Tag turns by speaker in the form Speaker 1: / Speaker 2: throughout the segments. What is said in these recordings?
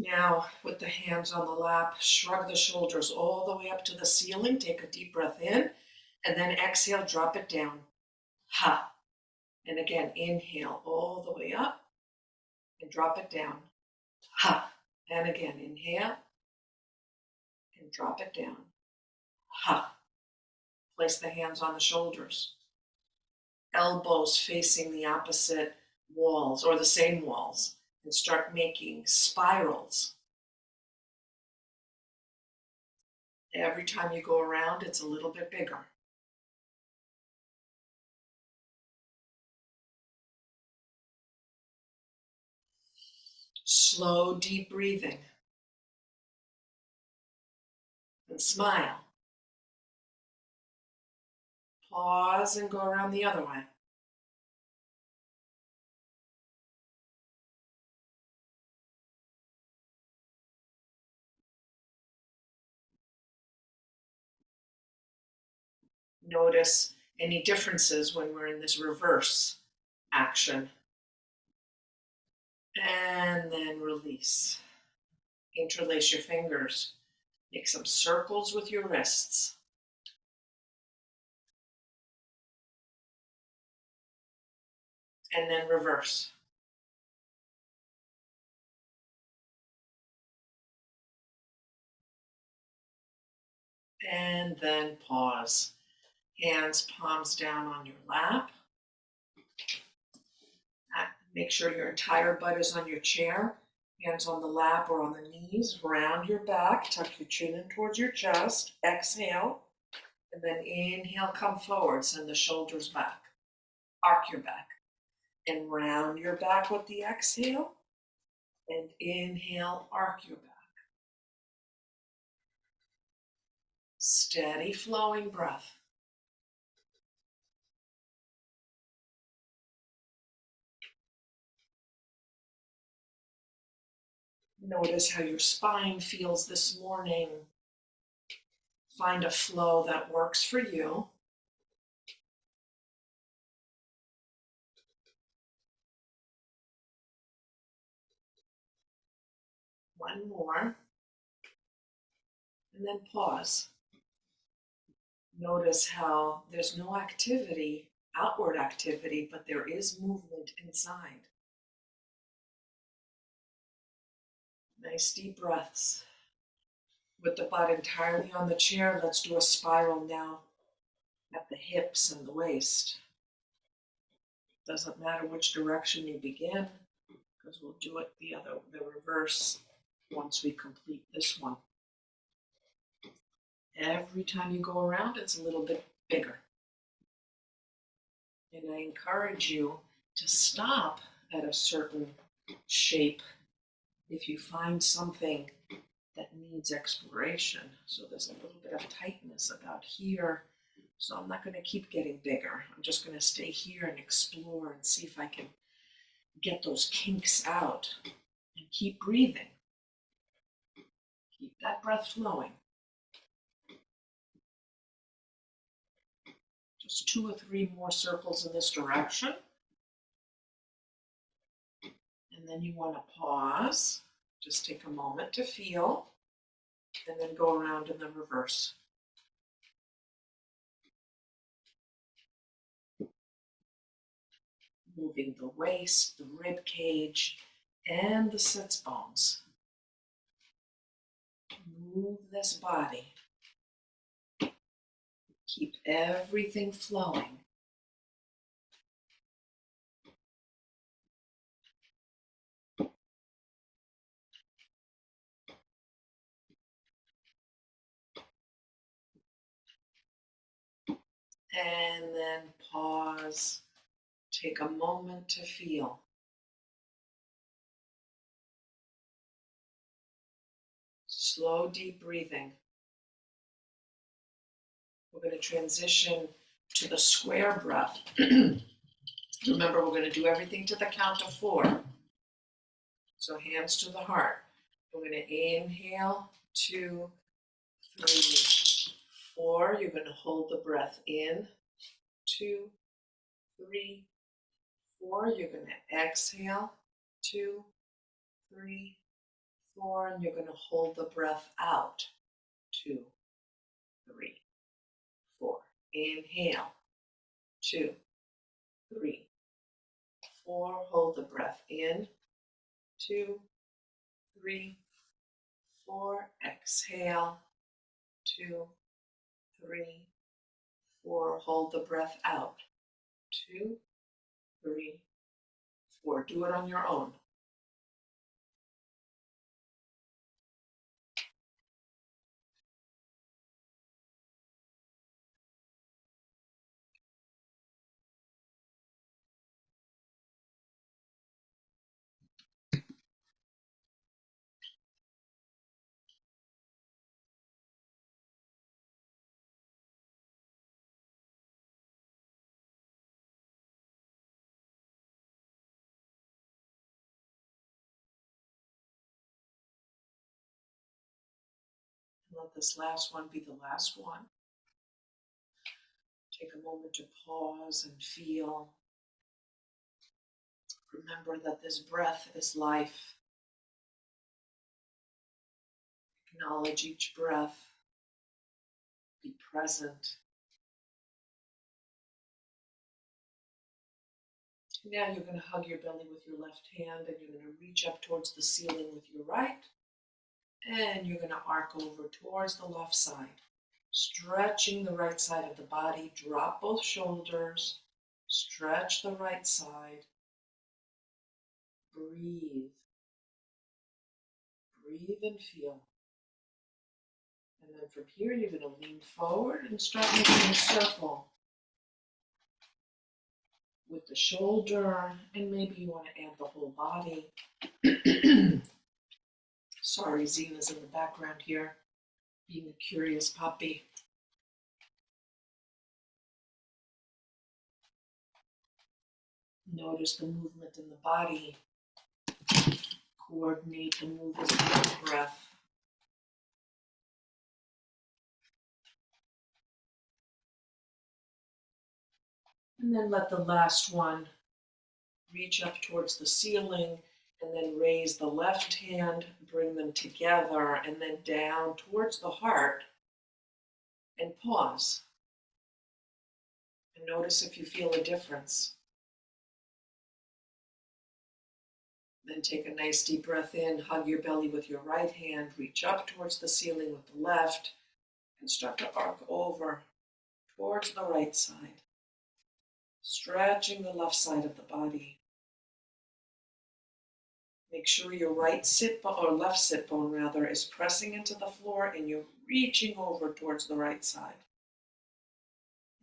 Speaker 1: Now, with the hands on the lap, shrug the shoulders all the way up to the ceiling. Take a deep breath in, and then exhale, drop it down. Ha. And again, inhale all the way up and drop it down. Ha. And again, inhale and drop it down. Ha. Place the hands on the shoulders. Elbows facing the opposite walls or the same walls, and start making spirals. Every time you go around, it's a little bit bigger. Slow, deep breathing. And smile. Pause and go around the other way. Notice any differences when we're in this reverse action. And then release. Interlace your fingers. Make some circles with your wrists. And then reverse. And then pause. Hands, palms down on your lap. Make sure your entire butt is on your chair. Hands on the lap or on the knees. Round your back. Tuck your chin in towards your chest. Exhale. And then inhale, come forward. Send the shoulders back. Arc your back. And round your back with the exhale. And inhale, arc your back. Steady flowing breath. Notice how your spine feels this morning. Find a flow that works for you. One more. And then pause. Notice how there's no activity, outward activity, but there is movement inside. Nice deep breaths. With the butt entirely on the chair, let's do a spiral now at the hips and the waist. Doesn't matter which direction you begin, because we'll do it the reverse once we complete this one. Every time you go around, it's a little bit bigger. And I encourage you to stop at a certain shape if you find something that needs exploration. So there's a little bit of tightness about here. So I'm not going to keep getting bigger. I'm just going to stay here and explore and see if I can get those kinks out. And keep breathing. Keep that breath flowing. Just 2 or 3 more circles in this direction. And then you want to pause. Just take a moment to feel. And then go around in the reverse. Moving the waist, the rib cage, and the sits bones. Move this body. Keep everything flowing. And then pause. Take a moment to feel. Slow, deep breathing. We're going to transition to the square breath. Remember, we're going to do everything to the count of 4. So hands to the heart. We're going to inhale, 2, 3, 4. You're going to hold the breath in, 2, 3, 4. You're going to exhale, 2, 3, 4, and you're going to hold the breath out. 2, 3, 4. Inhale. 2, 3, 4. Hold the breath in. 2, 3, 4. Exhale. 2, 3, 4. Hold the breath out. 2, 3, 4. Do it on your own. Let this last one be the last one. Take a moment to pause and feel. Remember that this breath is life. Acknowledge each breath. Be present. Now you're going to hug your belly with your left hand, and you're going to reach up towards the ceiling with your right. And you're going to arc over towards the left side. Stretching the right side of the body. Drop both shoulders. Stretch the right side. Breathe. Breathe and feel. And then from here, you're going to lean forward and start making a circle with the shoulder, and maybe you want to add the whole body. Sorry, Zena's in the background here, being a curious puppy. Notice the movement in the body. Coordinate the movement of the breath. And then let the last one reach up towards the ceiling, and then raise the left hand, bring them together, and then down towards the heart, and pause. And notice if you feel a difference. Then take a nice deep breath in, hug your belly with your right hand, reach up towards the ceiling with the left, and start to arc over towards the right side, stretching the left side of the body. Make sure your right sit bone, or left sit bone rather, is pressing into the floor, and you're reaching over towards the right side.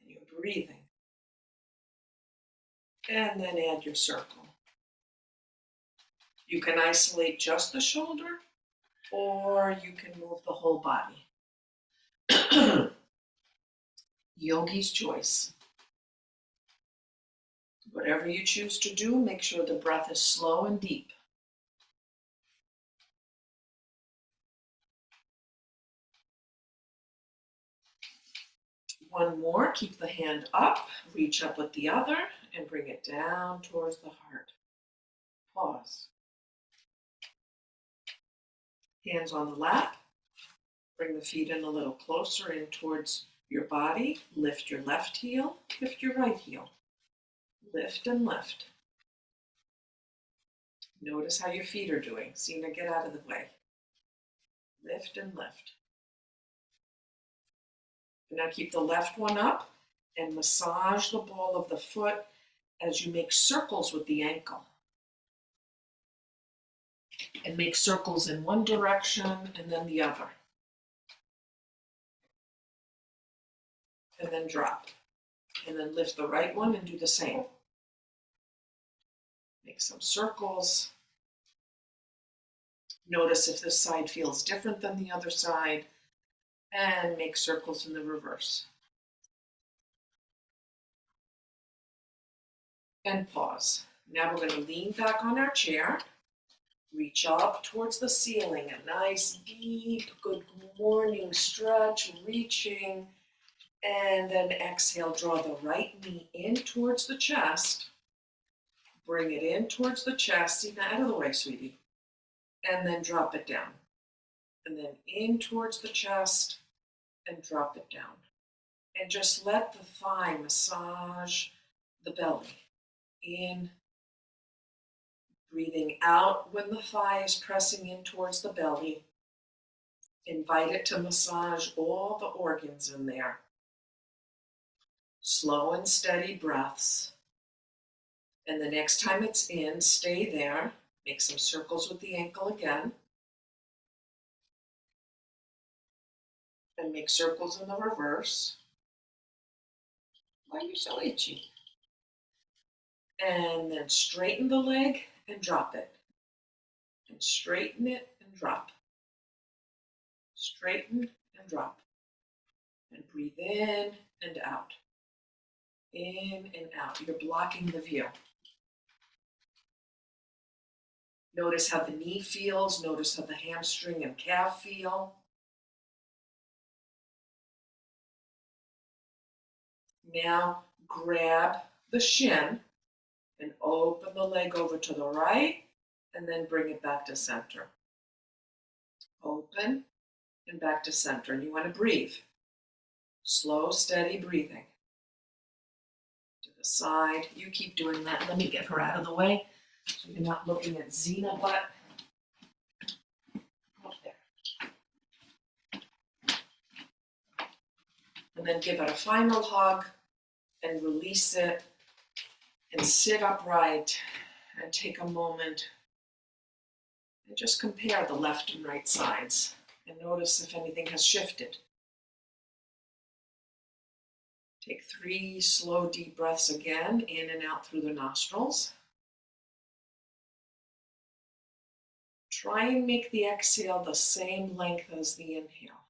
Speaker 1: And you're breathing. And then add your circle. You can isolate just the shoulder, or you can move the whole body. Yogi's choice. Whatever you choose to do, make sure the breath is slow and deep. One more, keep the hand up, reach up with the other, and bring it down towards the heart. Pause. Hands on the lap. Bring the feet in a little closer in towards your body. Lift your left heel, lift your right heel. Lift and lift. Notice how your feet are doing. Zena, get out of the way. Lift and lift. Now keep the left one up and massage the ball of the foot as you make circles with the ankle. And make circles in one direction and then the other. And then drop. And then lift the right one and do the same. Make some circles. Notice if this side feels different than the other side. And make circles in the reverse. And pause. Now we're going to lean back on our chair. Reach up towards the ceiling. A nice, deep, good morning stretch, reaching. And then exhale, draw the right knee in towards the chest. Bring it in towards the chest. Zena, out of the way, sweetie. and then drop it down. And then in towards the chest and drop it down. And just let the thigh massage the belly. In, breathing out when the thigh is pressing in towards the belly. Invite it to massage all the organs in there. Slow and steady breaths. And the next time it's in, stay there. Make some circles with the ankle again. And make circles in the reverse. Why are you so itchy? And then straighten the leg and drop it. And straighten it and drop. Straighten and drop. And breathe in and out. In and out. You're blocking the view. Notice how the knee feels. Notice how the hamstring and calf feel. Now grab the shin and open the leg over to the right and then bring it back to center. Open and back to center. And you want to breathe. Slow, steady breathing. To the side. You keep doing that. Let me get her out of the way so you're not looking at Zena butt. Up there. And then give it a final hug and release it and sit upright and take a moment and just compare the left and right sides and notice if anything has shifted. Take 3 slow, deep breaths again, in and out through the nostrils. Try and make the exhale the same length as the inhale.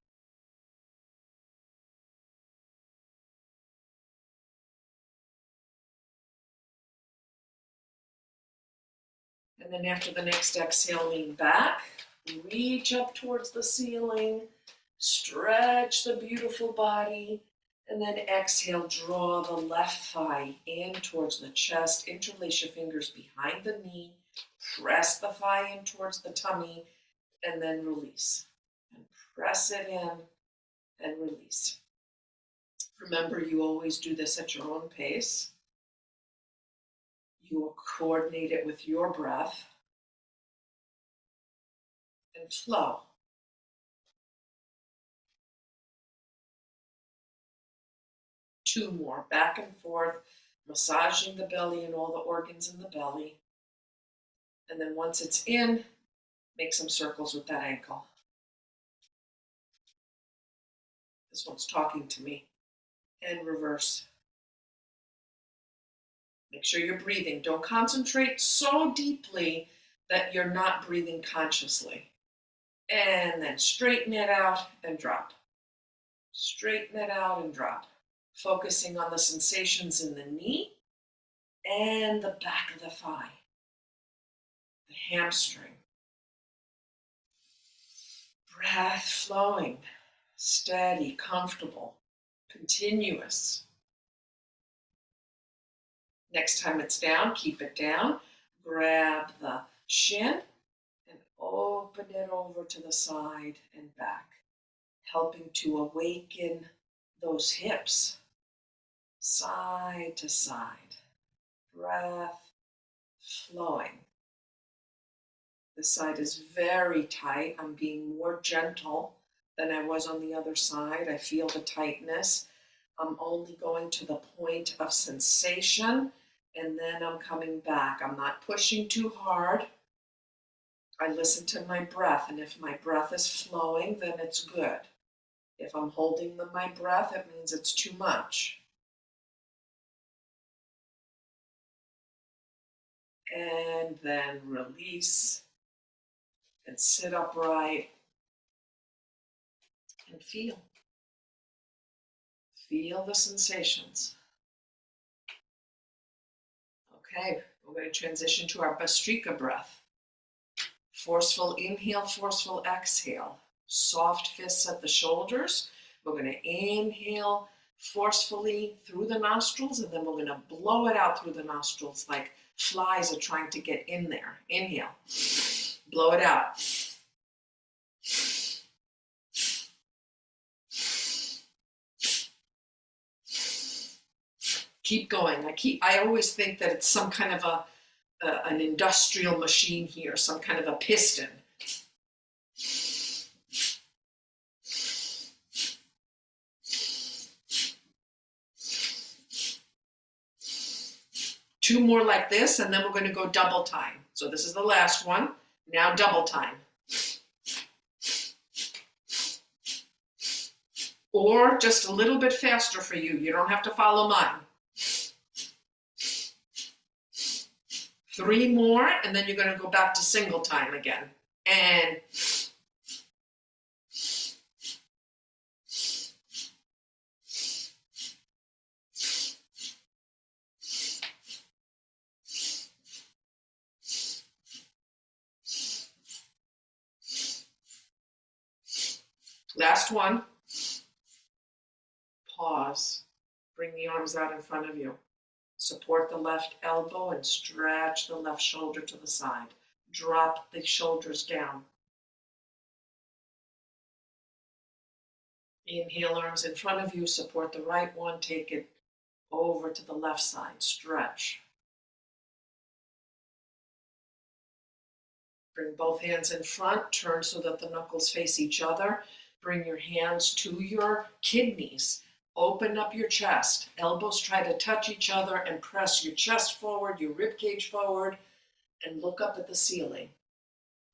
Speaker 1: And then after the next exhale, lean back, reach up towards the ceiling, stretch the beautiful body, and then exhale, draw the left thigh in towards the chest, interlace your fingers behind the knee, press the thigh in towards the tummy, and then release. And press it in and release. Remember, you always do this at your own pace. You will coordinate it with your breath and flow. Two more, back and forth, massaging the belly and all the organs in the belly. And then once it's in, make some circles with that ankle. This one's talking to me. And reverse. Make sure you're breathing. Don't concentrate so deeply that you're not breathing consciously. And then straighten it out and drop. Straighten it out and drop. Focusing on the sensations in the knee and the back of the thigh, the hamstring. Breath flowing, steady, comfortable, continuous. Next time it's down, keep it down. Grab the shin and open it over to the side and back, helping to awaken those hips, side to side, breath flowing. This side is very tight. I'm being more gentle than I was on the other side. I feel the tightness. I'm only going to the point of sensation and then I'm coming back. I'm not pushing too hard. I listen to my breath, and if my breath is flowing, then it's good. If I'm holding my breath, it means it's too much. And then release and sit upright and feel. Feel the sensations. Okay, we're going to transition to our Bhastrika breath. Forceful inhale, forceful exhale. Soft fists at the shoulders. We're going to inhale forcefully through the nostrils, and then we're going to blow it out through the nostrils like flies are trying to get in there. Inhale. Blow it out. Keep going. I always think that it's some kind of an industrial machine here, some kind of a piston. Two more like this, and then we're going to go double time. So this is the last one. Now double time. Or just a little bit faster for you. You don't have to follow mine. 3 more, and then you're going to go back to single time again. And last one. Pause. Bring the arms out in front of you. Support the left elbow and stretch the left shoulder to the side. Drop the shoulders down. Inhale, arms in front of you. Support the right one. Take it over to the left side. Stretch. Bring both hands in front. Turn so that the knuckles face each other. Bring your hands to your kidneys. Open up your chest. Elbows try to touch each other and press your chest forward, your rib cage forward, and look up at the ceiling.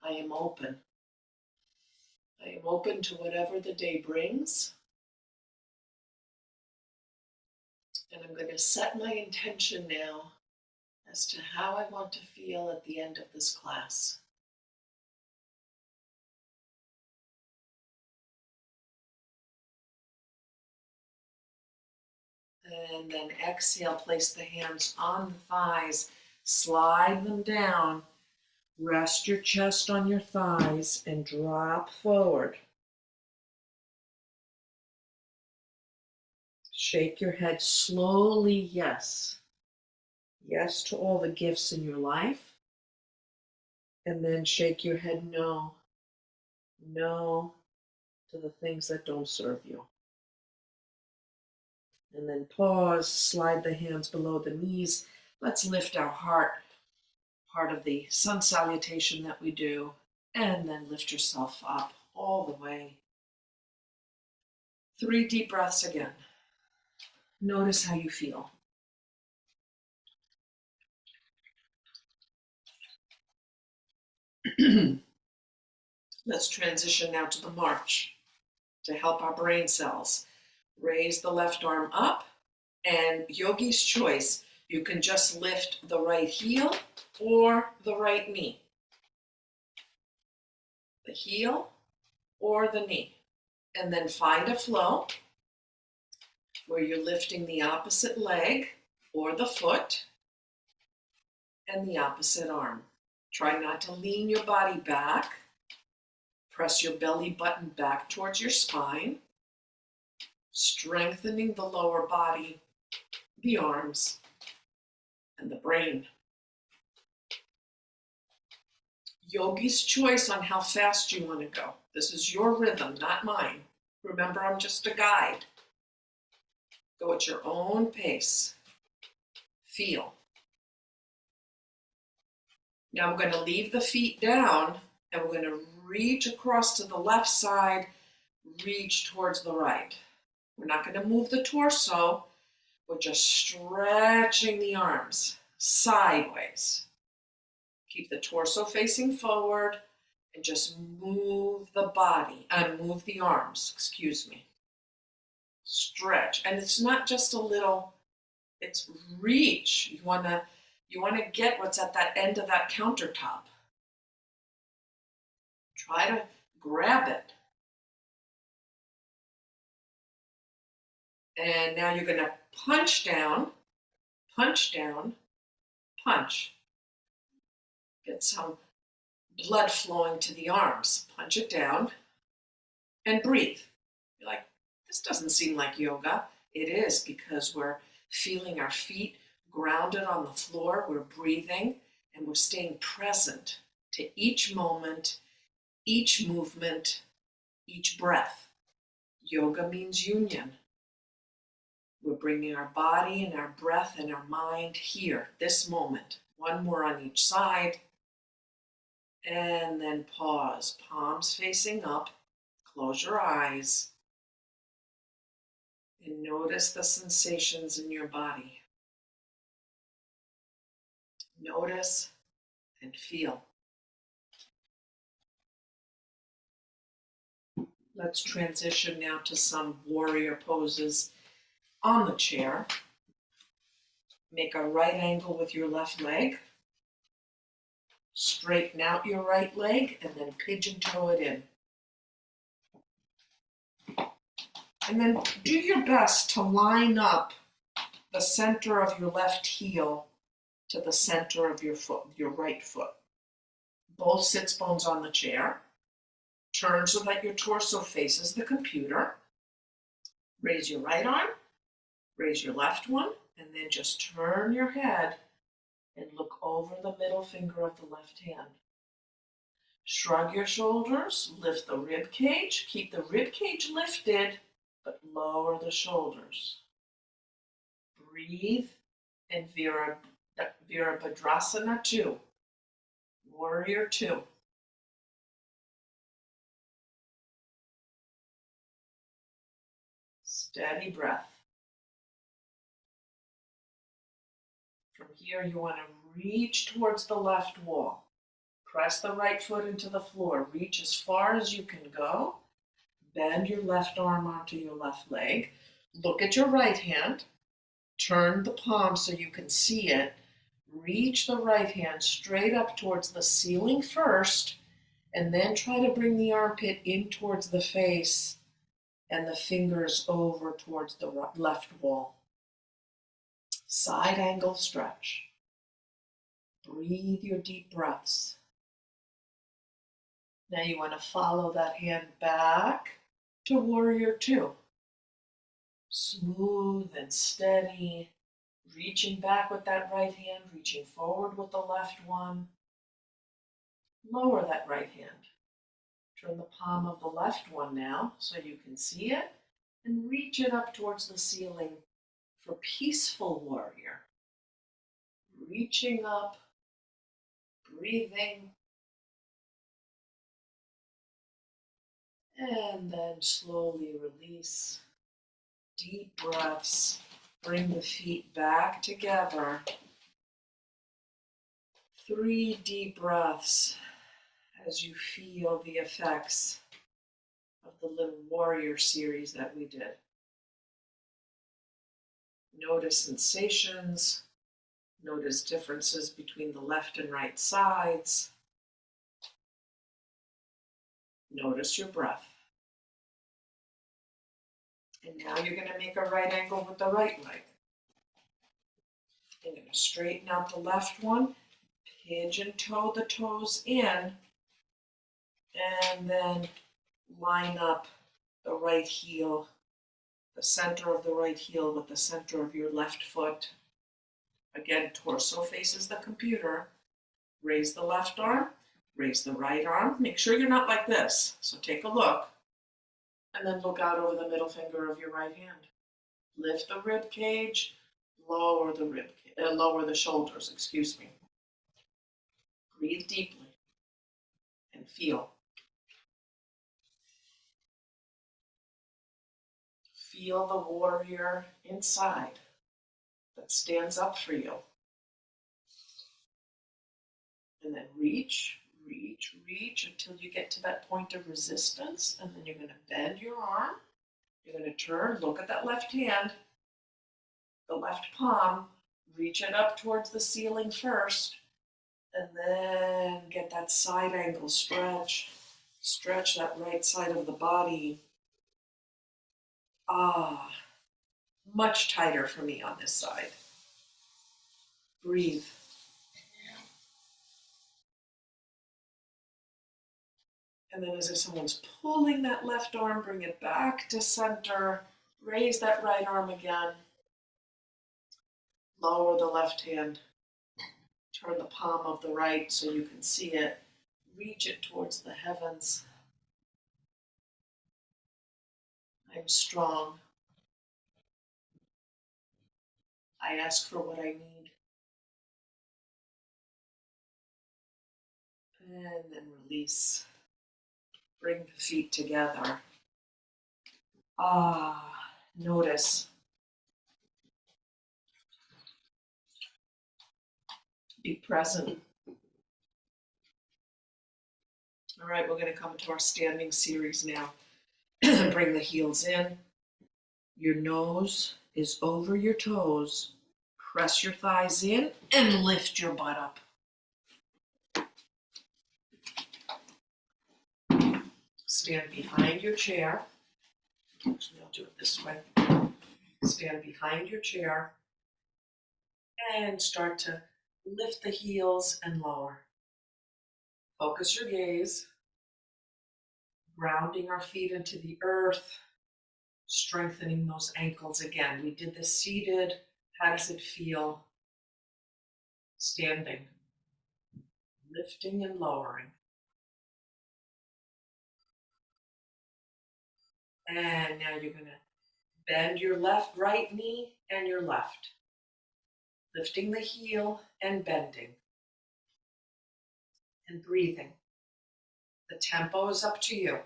Speaker 1: I am open. I am open to whatever the day brings. And I'm going to set my intention now as to how I want to feel at the end of this class. And then exhale, place the hands on the thighs, slide them down, rest your chest on your thighs, and drop forward. Shake your head slowly, yes. Yes to all the gifts in your life. And then shake your head no. No to the things that don't serve you. And then pause, slide the hands below the knees. Let's lift our heart, part of the sun salutation that we do, and then lift yourself up all the way. 3 deep breaths again. Notice how you feel. Let's transition now to the march to help our brain cells. Raise the left arm up, and yogi's choice. You can just lift the right heel or the right knee. The heel or the knee. And then find a flow where you're lifting the opposite leg or the foot and the opposite arm. Try not to lean your body back. Press your belly button back towards your spine, strengthening the lower body, the arms, and the brain. Yogi's choice on how fast you want to go. This is your rhythm, not mine. Remember, I'm just a guide. Go at your own pace. Feel. Now we're going to leave the feet down, and we're going to reach across to the left side, reach towards the right. We're not going to move the torso. We're just stretching the arms sideways. Keep the torso facing forward and just move the body, move the arms, excuse me. Stretch. And it's not just a little, it's reach. You want to get what's at that end of that countertop. Try to grab it. And now you're going to punch down, punch. Get some blood flowing to the arms. Punch it down and breathe. You're like, this doesn't seem like yoga. It is, because we're feeling our feet grounded on the floor. We're breathing and we're staying present. to each moment, each movement, each breath. Yoga means union. We're bringing our body and our breath and our mind here, this moment. One more on each side. And then pause, palms facing up. Close your eyes. And notice the sensations in your body. Notice and feel. Let's transition now to some warrior poses on the chair. Make a right angle with your left leg. Straighten out your right leg and then pigeon toe it in. And then do your best to line up the center of your left heel to the center of your foot, your right foot. Both sits bones on the chair. Turn so that your torso faces the computer. Raise your right arm, raise your left one, and then just turn your head and look over the middle finger of the left hand. Shrug your shoulders, lift the rib cage, keep the rib cage lifted, but lower the shoulders. Breathe in Virabhadrasana 2, Warrior 2. Steady breath. From here, you want to reach towards the left wall. Press the right foot into the floor. Reach as far as you can go. Bend your left arm onto your left leg. Look at your right hand. Turn the palm so you can see it. Reach the right hand straight up towards the ceiling first, and then try to bring the armpit in towards the face and the fingers over towards the left wall. Side angle stretch. Breathe your deep breaths. Now you want to follow that hand back to Warrior 2. Smooth and steady, reaching back with that right hand, reaching forward with the left one. Lower that right hand. Turn the palm of the left one now so you can see it, and reach it up towards the ceiling for Peaceful Warrior. Reaching up, breathing, and then slowly release. Deep breaths. Bring the feet back together. 3 deep breaths as you feel the effects of the little warrior series that we did. Notice sensations. Notice differences between the left and right sides. Notice your breath. And now you're going to make a right angle with the right leg. You're going to straighten out the left one, pigeon toe the toes in, and then line up the right heel, the center of the right heel with the center of your left foot. Again, torso faces the computer. Raise the left arm, raise the right arm. Make sure you're not like this. So take a look. And then look out over the middle finger of your right hand. Lift the rib cage, lower the shoulders, excuse me. Breathe deeply and feel. Feel the warrior inside that stands up for you. And then reach until you get to that point of resistance, and then you're going to bend your arm. You're going to turn, look at that left hand, the left palm, reach it up towards the ceiling first, and then get that side angle stretch. Stretch that right side of the body. Much tighter for me on this side. Breathe. And then as if someone's pulling that left arm, bring it back to center. Raise that right arm again. Lower the left hand. Turn the palm of the right so you can see it. Reach it towards the heavens. I'm strong. I ask for what I need. And then release. Bring the feet together. Notice. Be present. All right, we're going to come to our standing series now. Bring the heels in. Your nose is over your toes. Press your thighs in and lift your butt up. Stand behind your chair. Actually, I'll do it this way. Stand behind your chair and start to lift the heels and lower. Focus your gaze, grounding our feet into the earth, strengthening those ankles again. We did this seated. How does it feel? Standing, lifting and lowering. And now you're going to bend your right knee and your left. Lifting the heel and bending. And breathing. The tempo is up to you.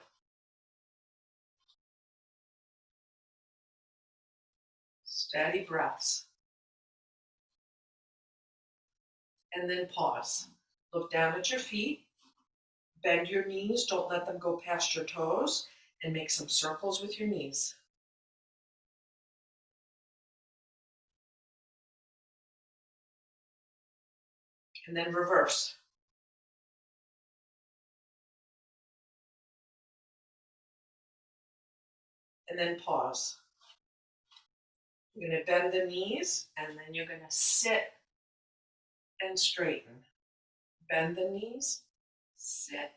Speaker 1: Steady breaths. And then pause. Look down at your feet. Bend your knees. Don't let them go past your toes. And make some circles with your knees. And then reverse. And then pause. You're going to bend the knees, and then you're going to sit and straighten. Bend the knees, sit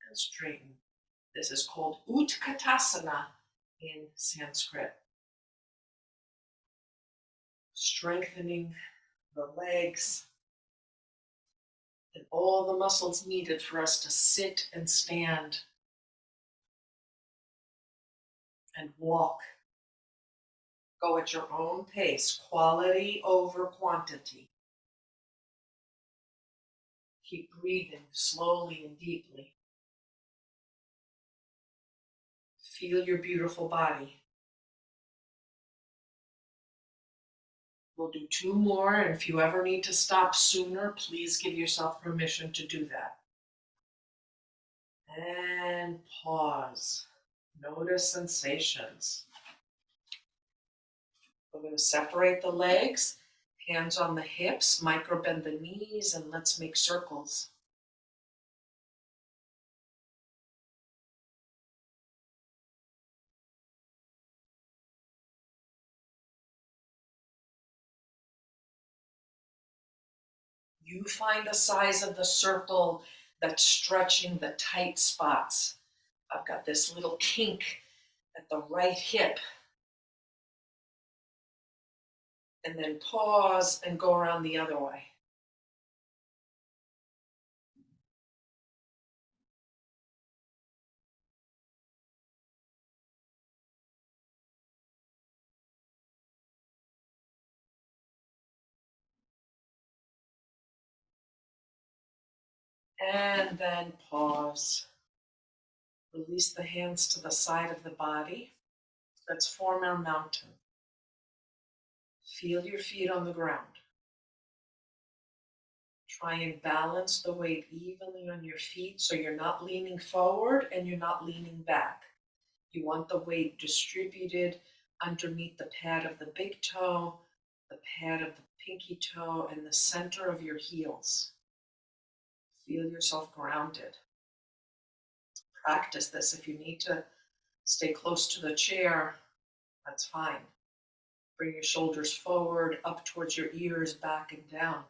Speaker 1: and straighten. This is called Utkatasana in Sanskrit. Strengthening the legs and all the muscles needed for us to sit and stand and walk. Go at your own pace, quality over quantity. Keep breathing slowly and deeply. Feel your beautiful body. We'll do 2 more, and if you ever need to stop sooner, please give yourself permission to do that. And pause. Notice sensations. We're going to separate the legs, hands on the hips, micro bend the knees, and let's make circles. You find the size of the circle that's stretching the tight spots. I've got this little kink at the right hip. And then pause and go around the other way. And then pause. Release the hands to the side of the body. Let's form our mountain. Feel your feet on the ground. Try and balance the weight evenly on your feet so you're not leaning forward and you're not leaning back. You want the weight distributed underneath the pad of the big toe, the pad of the pinky toe, and the center of your heels. Feel yourself grounded. Practice this. If you need to stay close to the chair, that's fine. Bring your shoulders forward, up towards your ears, back and down.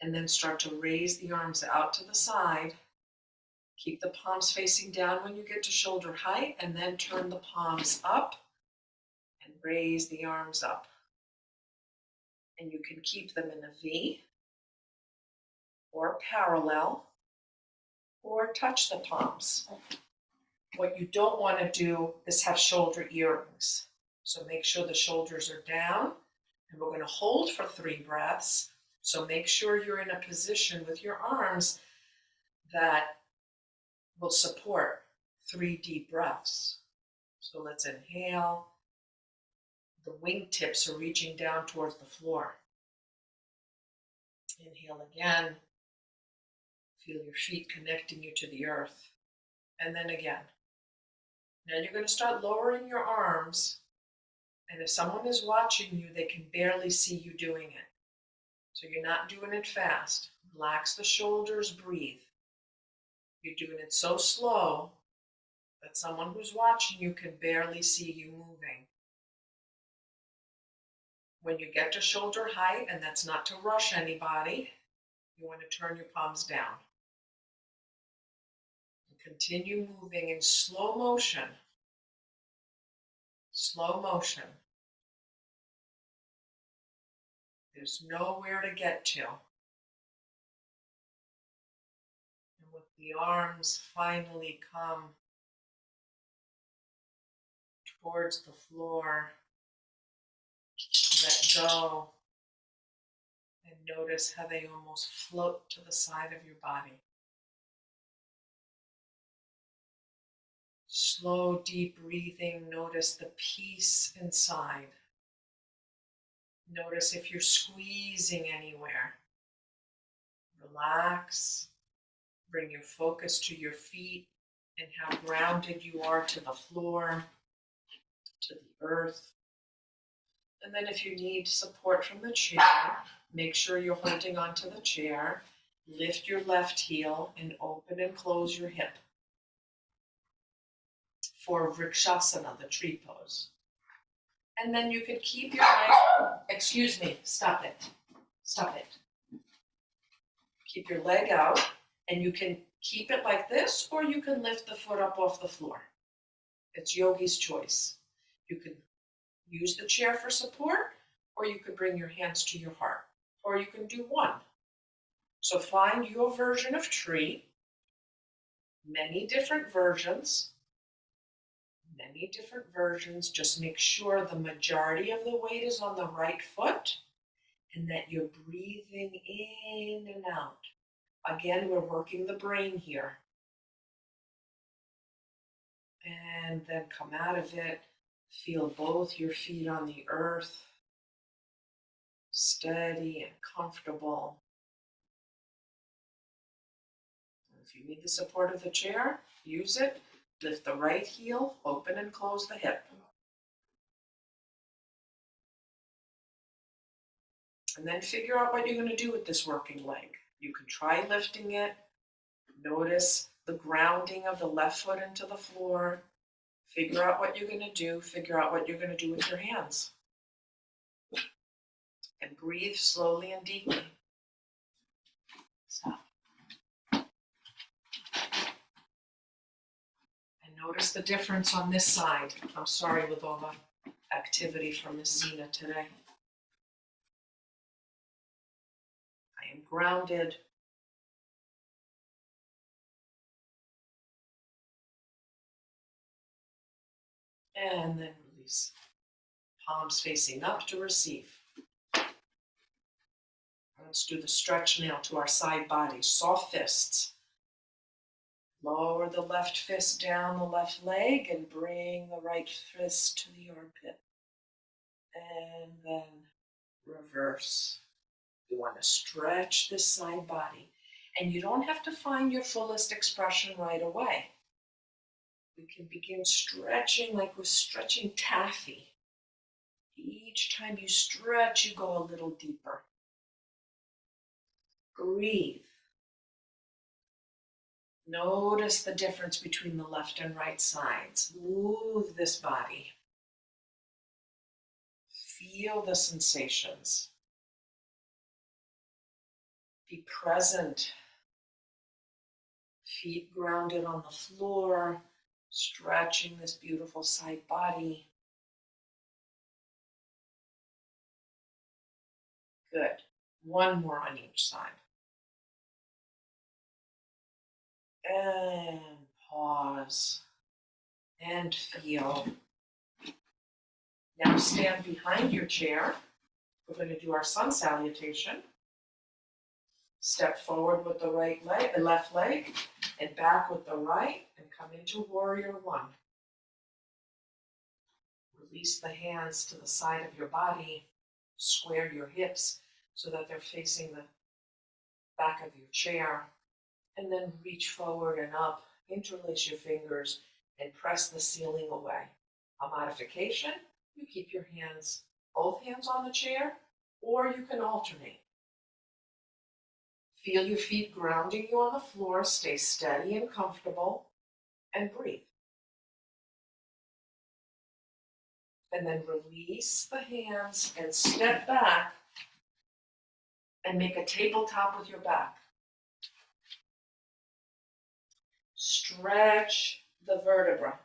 Speaker 1: And then start to raise the arms out to the side. Keep the palms facing down when you get to shoulder height, and then turn the palms up and raise the arms up. And you can keep them in a V or parallel. or touch the palms. What you don't want to do is have shoulder earrings. So make sure the shoulders are down, and we're going to hold for 3 breaths. So make sure you're in a position with your arms that will support 3 deep breaths. So let's inhale. The wingtips are reaching down towards the floor. Inhale again. Feel your feet connecting you to the earth. And then again. Now you're going to start lowering your arms. And if someone is watching you, they can barely see you doing it. So you're not doing it fast. Relax the shoulders, breathe. You're doing it so slow that someone who's watching you can barely see you moving. When you get to shoulder height, and that's not to rush anybody, you want to turn your palms down. And continue moving in slow motion. Slow motion. There's nowhere to get to. And with the arms finally come towards the floor, let go, and notice how they almost float to the side of your body. Slow, deep breathing. Notice the peace inside. Notice if you're squeezing anywhere. Relax. Bring your focus to your feet and how grounded you are to the floor, to the earth. And then if you need support from the chair, make sure you're holding onto the chair. Lift your left heel and open and close your hip for Vrikshasana, the tree pose. And then you can keep your leg, stop it. Keep your leg out, and you can keep it like this, or you can lift the foot up off the floor. It's yogi's choice. You can use the chair for support, or you could bring your hands to your heart, or you can do one. So find your version of tree, many different versions, just make sure the majority of the weight is on the right foot and that you're breathing in and out. Again, we're working the brain here. And then come out of it. Feel both your feet on the earth, steady and comfortable. If you need the support of the chair, use it. Lift the right heel, open and close the hip. And then figure out what you're going to do with this working leg. You can try lifting it. Notice the grounding of the left foot into the floor. Figure out what you're going to do. Figure out what you're going to do with your hands. And breathe slowly and deeply. Stop. And notice the difference on this side. I'm sorry with all the activity from Miss Zena today. I am grounded. And then release. Palms facing up to receive. Let's do the stretch now to our side body. Soft fists. Lower the left fist down the left leg and bring the right fist to the armpit. And then reverse. You want to stretch this side body. And you don't have to find your fullest expression right away. We can begin stretching like we're stretching taffy. Each time you stretch, you go a little deeper. Breathe. Notice the difference between the left and right sides. Move this body. Feel the sensations. Be present. Feet grounded on the floor, stretching this beautiful side body. Good. 1 more on each side. And pause and feel. Now stand behind your chair. We're going to do our sun salutation. Step forward with the left leg, and back with the right, and come into warrior one. Release the hands to the side of your body. Square your hips so that they're facing the back of your chair. And then reach forward and up. Interlace your fingers and press the ceiling away. A modification, you keep your hands, both hands on the chair, or you can alternate. Feel your feet grounding you on the floor. Stay steady and comfortable, and breathe. And then release the hands and step back and make a tabletop with your back. Stretch the vertebra.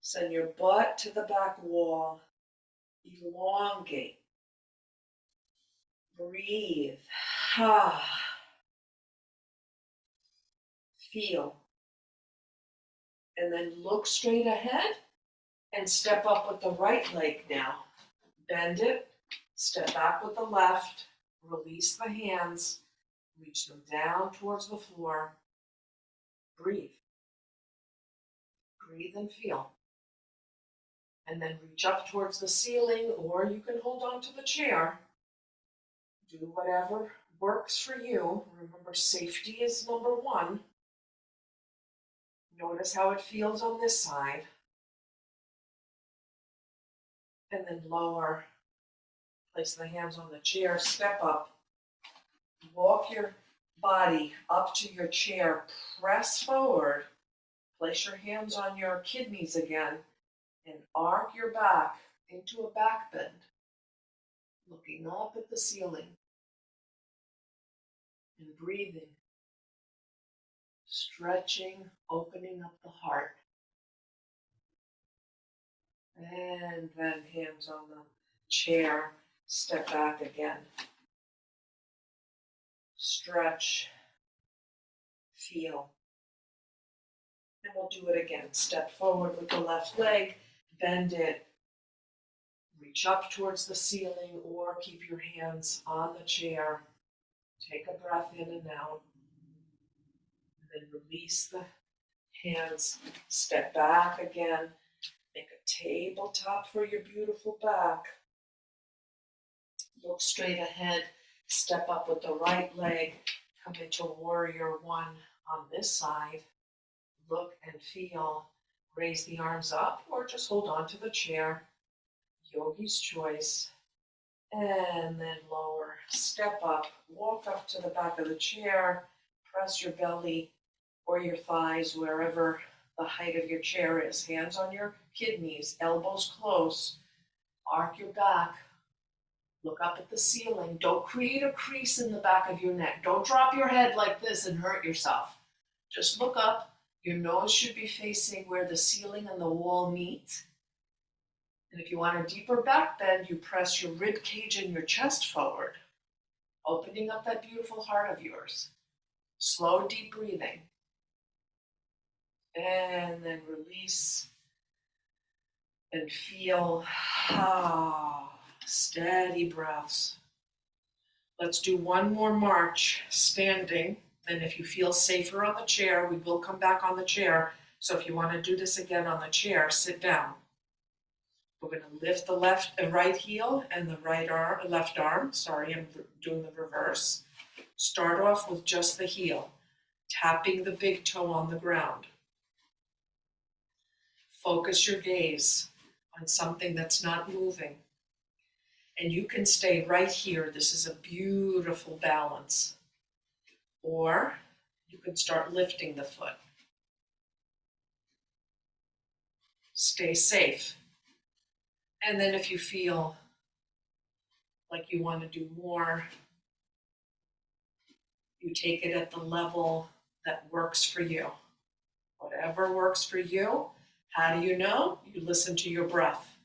Speaker 1: Send your butt to the back wall. Elongate. Breathe. Feel. And then look straight ahead and step up with the right leg now. Bend it. Step back with the left. Release the hands. Reach them down towards the floor. Breathe. Breathe and feel. And then reach up towards the ceiling, or you can hold on to the chair. Do whatever works for you. Remember, safety is number one. Notice how it feels on this side. And then lower. Place the hands on the chair. Step up. Walk your body up to your chair. Press forward. Place your hands on your kidneys again. And arc your back into a back bend. Looking up at the ceiling. And breathing. Stretching, opening up the heart. And then hands on the chair. Step back again. Stretch. Feel. And we'll do it again. Step forward with the left leg. Bend it. Reach up towards the ceiling or keep your hands on the chair. Take a breath in and out. And then release the hands. Step back again. Make a tabletop for your beautiful back. Look straight ahead. Step up with the right leg. Come into warrior one on this side. Look and feel. Raise the arms up or just hold on to the chair. Yogi's choice. And then lower. Step up. Walk up to the back of the chair. Press your belly or your thighs wherever the height of your chair is. Hands on your kidneys. Elbows close. Arc your back. Look up at the ceiling. Don't create a crease in the back of your neck. Don't drop your head like this and hurt yourself. Just look up. Your nose should be facing where the ceiling and the wall meet. And if you want a deeper back bend, you press your rib cage and your chest forward, opening up that beautiful heart of yours. Slow, deep breathing. And then release and feel steady breaths. Let's do one more march standing. And if you feel safer on the chair, we will come back on the chair. So if you want to do this again on the chair, sit down. We're going to lift the left and right heel and the left arm. Sorry, I'm doing the reverse. Start off with just the heel, tapping the big toe on the ground. Focus your gaze on something that's not moving. And you can stay right here. This is a beautiful balance. Or you can start lifting the foot. Stay safe. And then if you feel like you want to do more, you take it at the level that works for you. Whatever works for you. How do you know? You listen to your breath.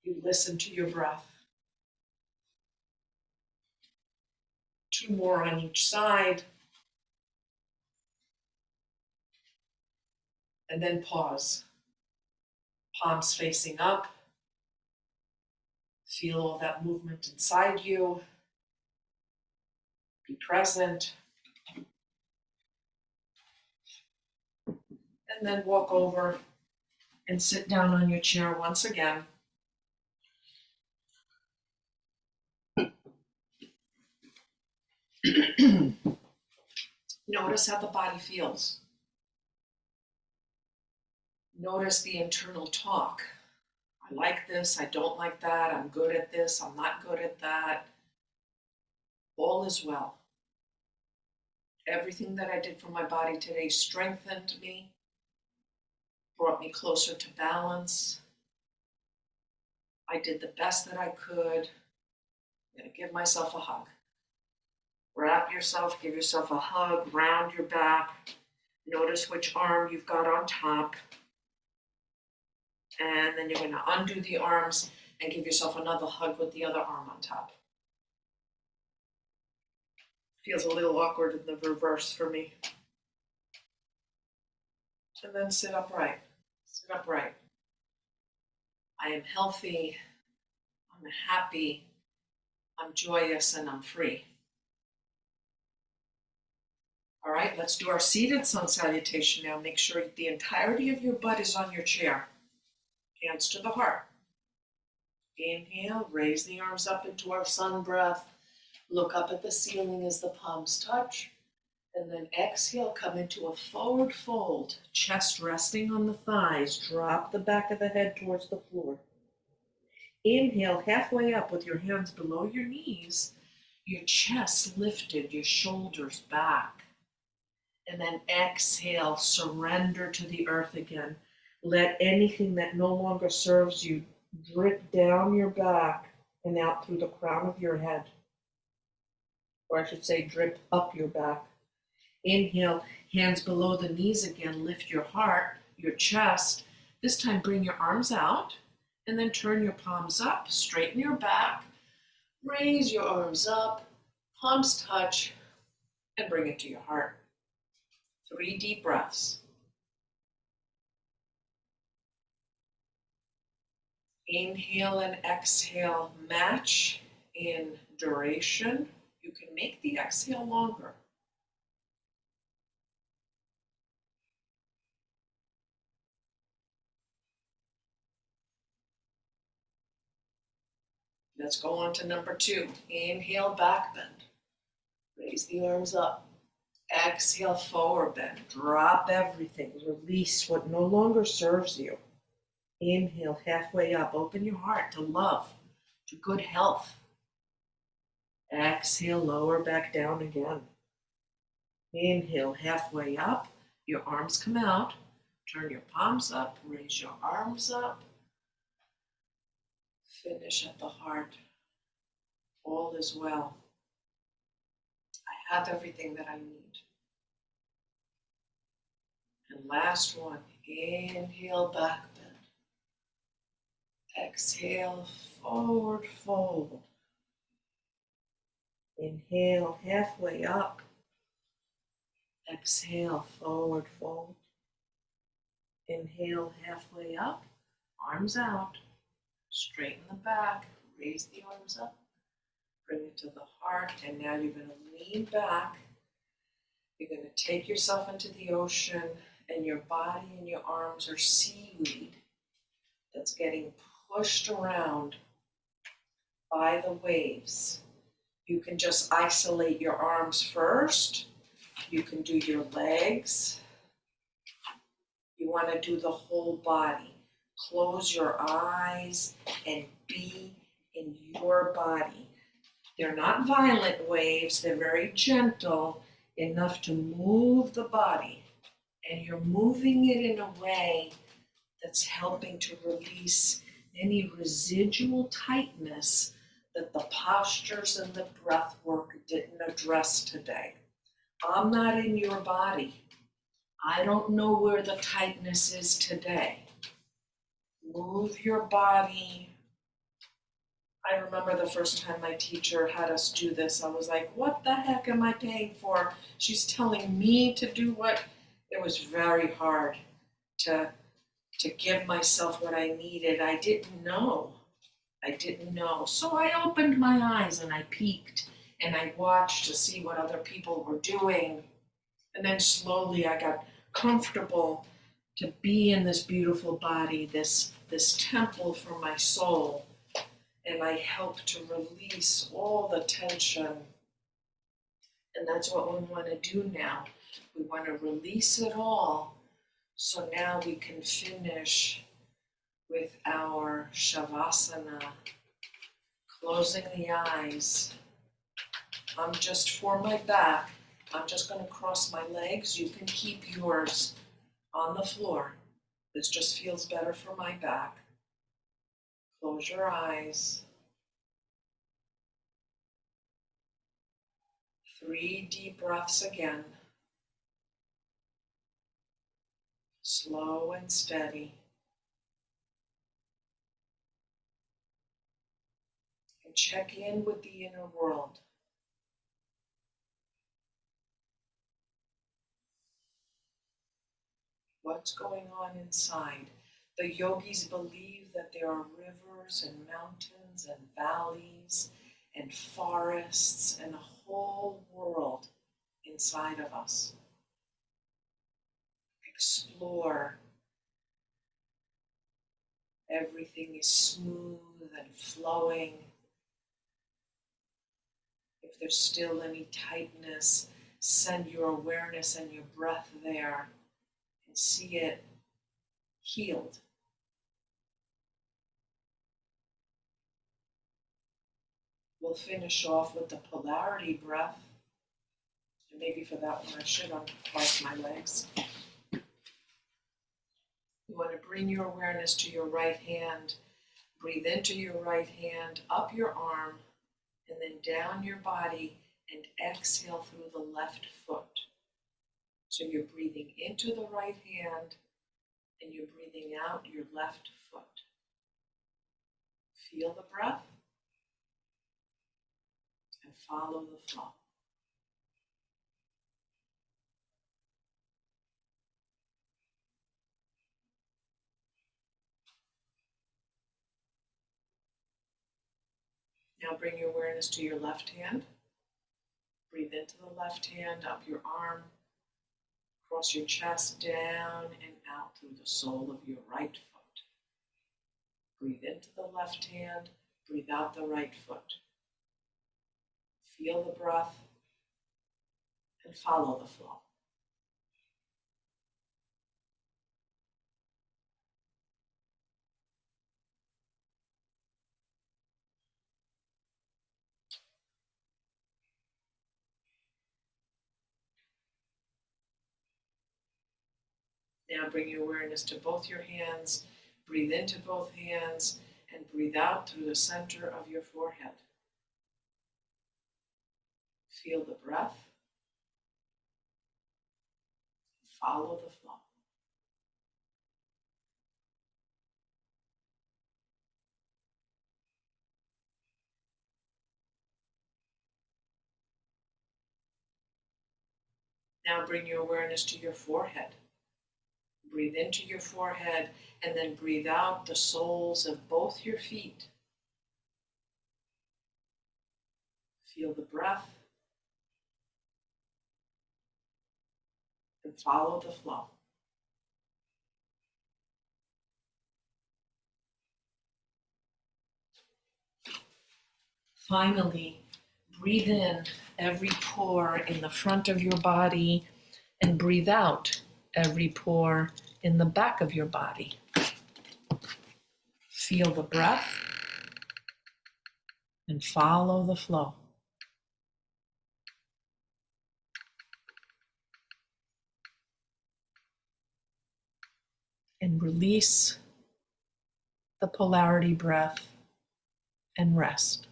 Speaker 1: You listen to your breath. 2 more on each side. And then pause. Palms facing up. Feel all that movement inside you. Be present. And then walk over and sit down on your chair once again. Notice how the body feels. Notice the internal talk. I like this, I don't like that, I'm good at this, I'm not good at that. All is well. Everything that I did for my body today strengthened me, brought me closer to balance. I did the best that I could. I'm going to give myself a hug. Wrap yourself, give yourself a hug, round your back. Notice which arm you've got on top. And then you're going to undo the arms and give yourself another hug with the other arm on top. Feels a little awkward in the reverse for me. And then sit upright. Sit upright. I am healthy, I'm happy, I'm joyous, and I'm free. All right, let's do our seated sun salutation now. Make sure the entirety of your butt is on your chair. Hands to the heart. Inhale, raise the arms up into our sun breath. Look up at the ceiling as the palms touch. And then exhale, come into a forward fold. Chest resting on the thighs. Drop the back of the head towards the floor. Inhale, halfway up with your hands below your knees. Your chest lifted, your shoulders back. And then exhale, surrender to the earth again. Let anything that no longer serves you drip down your back and out through the crown of your head. Or I should say drip up your back. Inhale, hands below the knees again. Lift your heart, your chest. This time bring your arms out and then turn your palms up. Straighten your back. Raise your arms up. Palms touch and bring it to your heart. 3 deep breaths. Inhale and exhale match in duration. You can make the exhale longer. Let's go on to number 2. Inhale, back bend. Raise the arms up. Exhale, forward bend. Drop everything. Release what no longer serves you. Inhale, halfway up. Open your heart to love, to good health. Exhale, lower back down again. Inhale, halfway up. Your arms come out. Turn your palms up. Raise your arms up. Finish at the heart. All is well. I have everything that I need. And last one. Inhale, back bend. Exhale, forward fold. Inhale, halfway up. Exhale, forward fold. Inhale, halfway up. Arms out. Straighten the back. Raise the arms up. Bring it to the heart. And now you're going to lean back. You're going to take yourself into the ocean. And your body and your arms are seaweed that's getting pushed around by the waves. You can just isolate your arms first. You can do your legs. You want to do the whole body. Close your eyes and be in your body. They're not violent waves. They're very gentle, enough to move the body. And you're moving it in a way that's helping to release any residual tightness that the postures and the breath work didn't address today. I'm not in your body. I don't know where the tightness is today. Move your body. I remember the first time my teacher had us do this, I was like, what the heck am I paying for? She's telling me to do what? It was very hard to give myself what I needed. I didn't know. So I opened my eyes and I peeked and I watched to see what other people were doing. And then slowly I got comfortable to be in this beautiful body, this temple for my soul. And I helped to release all the tension. And that's what we want to do now. We want to release it all. So now we can finish with our Shavasana, closing the eyes. I'm just for my back. I'm just going to cross my legs. You can keep yours on the floor. This just feels better for my back. Close your eyes. 3 deep breaths again. Slow and steady. And check in with the inner world. What's going on inside? The yogis believe that there are rivers and mountains and valleys and forests and a whole world inside of us. Explore. Everything is smooth and flowing. If there's still any tightness, send your awareness and your breath there and see it healed. We'll finish off with the polarity breath. And maybe for that one I should uncross my legs. You want to bring your awareness to your right hand. Breathe into your right hand, up your arm, and then down your body, and exhale through the left foot. So you're breathing into the right hand, and you're breathing out your left foot. Feel the breath, and follow the flow. Now bring your awareness to your left hand. Breathe into the left hand, up your arm, cross your chest, down and out through the sole of your right foot. Breathe into the left hand, breathe out the right foot. Feel the breath and follow the flow. Now bring your awareness to both your hands. Breathe into both hands and breathe out through the center of your forehead. Feel the breath. Follow the flow. Now bring your awareness to your forehead. Breathe into your forehead and then breathe out the soles of both your feet. Feel the breath and follow the flow. Finally, breathe in every pore in the front of your body and breathe out every pore in the back of your body. Feel the breath and follow the flow. And release the polarity breath and rest.